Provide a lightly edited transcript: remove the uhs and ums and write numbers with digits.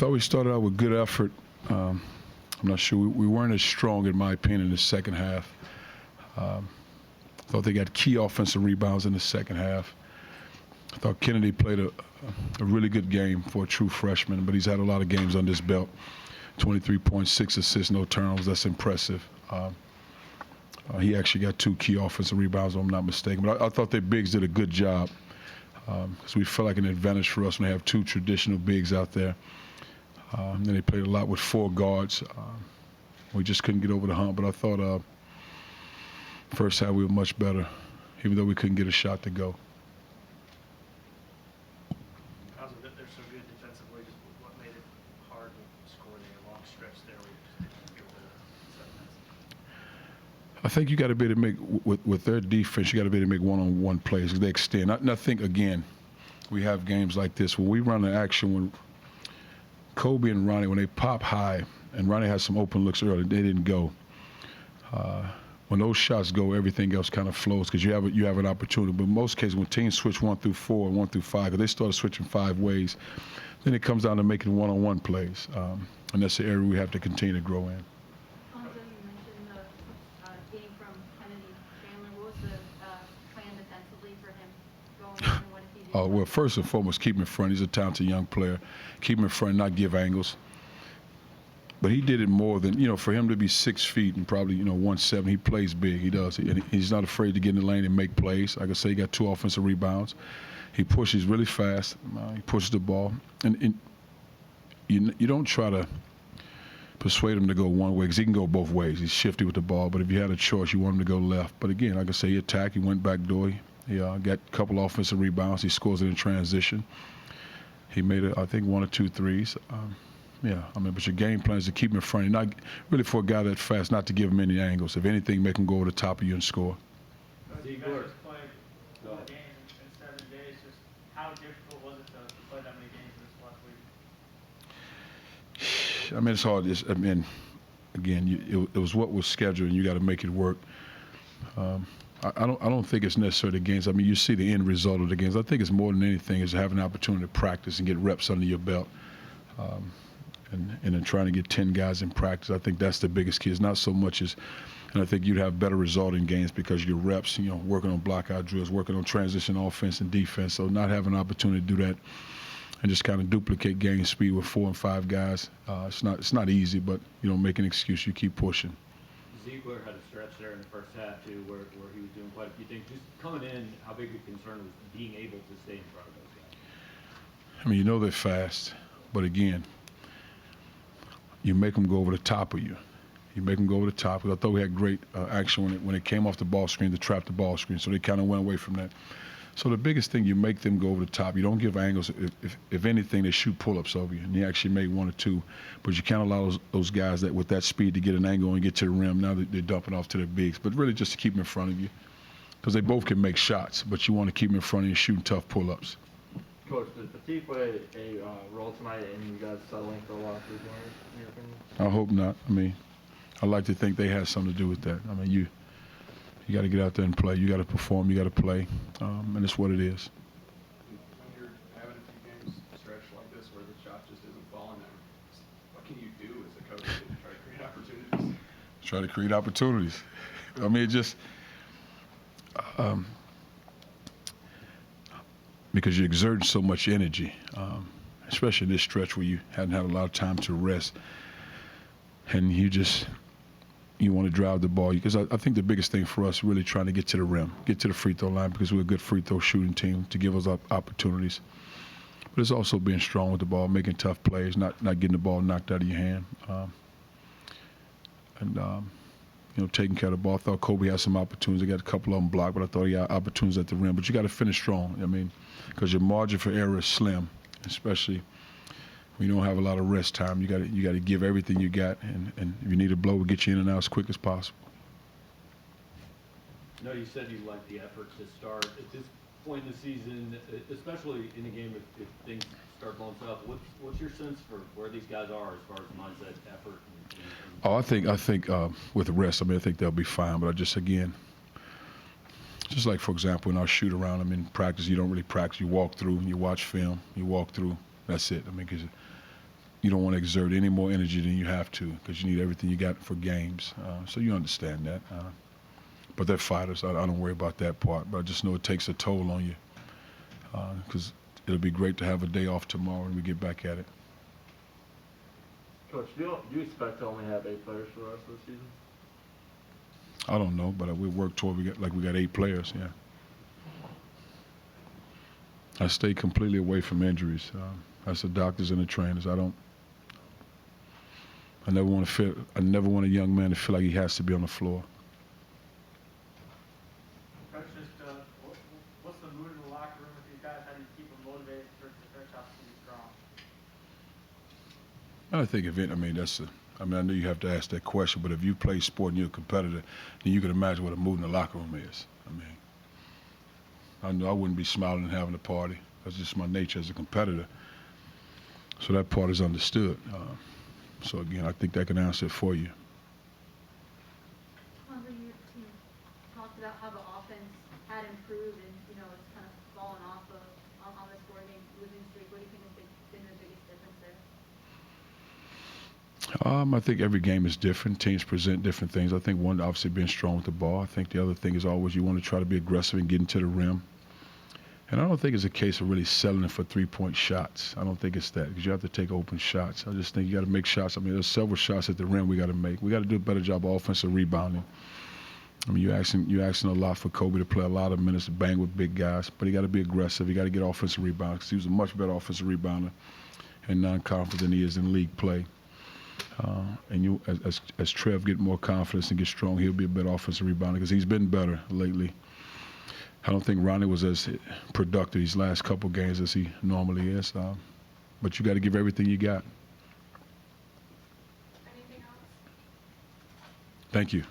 thought we started out with good effort. I'm not sure. We weren't as strong, in my opinion, in the second half. Thought they got key offensive rebounds in the second half. I thought Kennedy played a really good game for a true freshman, but he's had a lot of games under his belt. 23.6 assists, no turnovers. That's impressive. He actually got 2 key offensive rebounds, if I'm not mistaken. But I thought their bigs did a good job because we felt like an advantage for us when they have 2 traditional bigs out there. Then they played a lot with 4 guards. We just couldn't get over the hump. But I thought first half we were much better, even though we couldn't get a shot to go. Because of it, they're so good defensively. Just what made it hard to score there? A long stretch there where you just didn't get over the 7 minutes. I think you got to be able to make, with their defense, you got to be able to make one-on-one plays because they extend. I think, again, we have games like this. When we run an action, when Kobe and Ronnie, when they pop high, and Ronnie had some open looks early, they didn't go. When those shots go, everything else kind of flows because you have an opportunity. But in most cases, when teams switch 1 through 4 and 1 through 5, because they started switching 5 ways, then it comes down to making one-on-one plays. And that's the area we have to continue to grow in. Cuonzo, you mentioned the game from Kennedy. Chandler, what was the plan defensively for him going in, and what did he do? Well, first and foremost, keep him in front. He's a talented young player. Keep him in front, not give angles. But he did it more than, for him to be 6 feet and probably, 170, he plays big. He does. And he's not afraid to get in the lane and make plays. Like I say, he got 2 offensive rebounds. He pushes really fast. He pushes the ball. And you don't try to persuade him to go one way because he can go both ways. He's shifty with the ball. But if you had a choice, you want him to go left. But again, like I say, he attacked. He went back door. He got a couple offensive rebounds. He scores it in transition. He made, I think, 1 or 2 threes. Yeah, but your game plan is to keep him in front. You're not really for a guy that fast, not to give him any angles. If anything, make him go over the top of you and score. You guys just played 4 games in 7 days. Just how difficult was it to play that many games this last week? It's hard. Again, it was what was scheduled, and you got to make it work. I don't think it's necessarily the games. You see the end result of the games. I think it's more than anything is having an opportunity to practice and get reps under your belt. And then trying to get 10 guys in practice, I think that's the biggest key. It's not so much as, and I think you'd have better result in games because your reps, working on block-out drills, working on transition offense and defense. So not having an opportunity to do that and just kind of duplicate game speed with 4 and 5 guys, it's not easy, but you don't make an excuse. You keep pushing. Ziegler had a stretch there in the first half too, where he was doing quite a few things. Just coming in, how big a concern was being able to stay in front of those guys? They're fast, but again, you make them go over the top of you. You make them go over the top. I thought we had great action when it came off the ball screen to trap the ball screen, so they kind of went away from that. So the biggest thing, you make them go over the top. You don't give angles. If anything, they shoot pull-ups over you, and you actually made 1 or 2. But you can't allow those guys that with that speed to get an angle and get to the rim. Now they're dumping off to their bigs. But really just to keep them in front of you because they both can make shots, but you want to keep them in front of you shooting tough pull-ups. Coach, did fatigue play a role tonight in you guys settling for a lot of 3-pointers, in your opinion? I hope not. I like to think they had something to do with that. You got to get out there and play. You got to perform. You got to play, and it's what it is. When you're having a few games stretch like this where the shot just isn't falling there, what can you do as a coach to try to create opportunities? Try to create opportunities. Because you exert so much energy, especially in this stretch where you hadn't had a lot of time to rest, and you want to drive the ball. Because I think the biggest thing for us is really trying to get to the rim, get to the free throw line, because we're a good free throw shooting team to give us opportunities. But it's also being strong with the ball, making tough plays, not getting the ball knocked out of your hand, taking care of the ball. I thought Kobe had some opportunities. He got a couple of them blocked, but I thought he had opportunities at the rim. But you got to finish strong. Because your margin for error is slim, especially when you don't have a lot of rest time. You got to give everything you got, and if you need a blow, we'll get you in and out as quick as possible. No, you said you liked the effort to start at this point in the season, especially in a game if things start blowing up. What's your sense for where these guys are as far as mindset, effort? I think with the rest, I think they'll be fine. But just like, for example, in our shoot around, in practice, you don't really practice. You walk through and you watch film. You walk through. That's it. Because you don't want to exert any more energy than you have to because you need everything you got for games. So you understand that. But they're fighters. I don't worry about that part. But I just know it takes a toll on you because it'll be great to have a day off tomorrow and we get back at it. Coach, do you expect to only have 8 players for the rest of the season? I don't know, but we work toward we got 8 players. Yeah. I stay completely away from injuries. That's the doctors and the trainers. I never want a young man to feel like he has to be on the floor. Coach, just what's the mood in the locker room with these guys? How do you keep them motivated for their shots to be strong? I think I know you have to ask that question, but if you play sport and you're a competitor, then you can imagine what a mood in the locker room is. I know I wouldn't be smiling and having a party. That's just my nature as a competitor. So that part is understood. So again, I think that can answer it for you. Cuonzo, your team talked about how the offense had improved and, it's kind of fallen off on this 4-game losing streak. What do you think has been the biggest difference there? I think every game is different. Teams present different things. I think one, obviously being strong with the ball. I think the other thing is always you want to try to be aggressive and get into the rim. And I don't think it's a case of really selling it for 3-point shots. I don't think it's that because you have to take open shots. I just think you got to make shots. There's several shots at the rim we got to make. We got to do a better job of offensive rebounding. You're asking a lot for Kobe to play a lot of minutes to bang with big guys, but he got to be aggressive. He got to get offensive rebounds because he was a much better offensive rebounder in non-conference than he is in league play. And as Trev get more confidence and get strong, he'll be a better offensive rebounder because he's been better lately. I don't think Ronnie was as productive these last couple games as he normally is. But you got to give everything you got. Anything else? Thank you.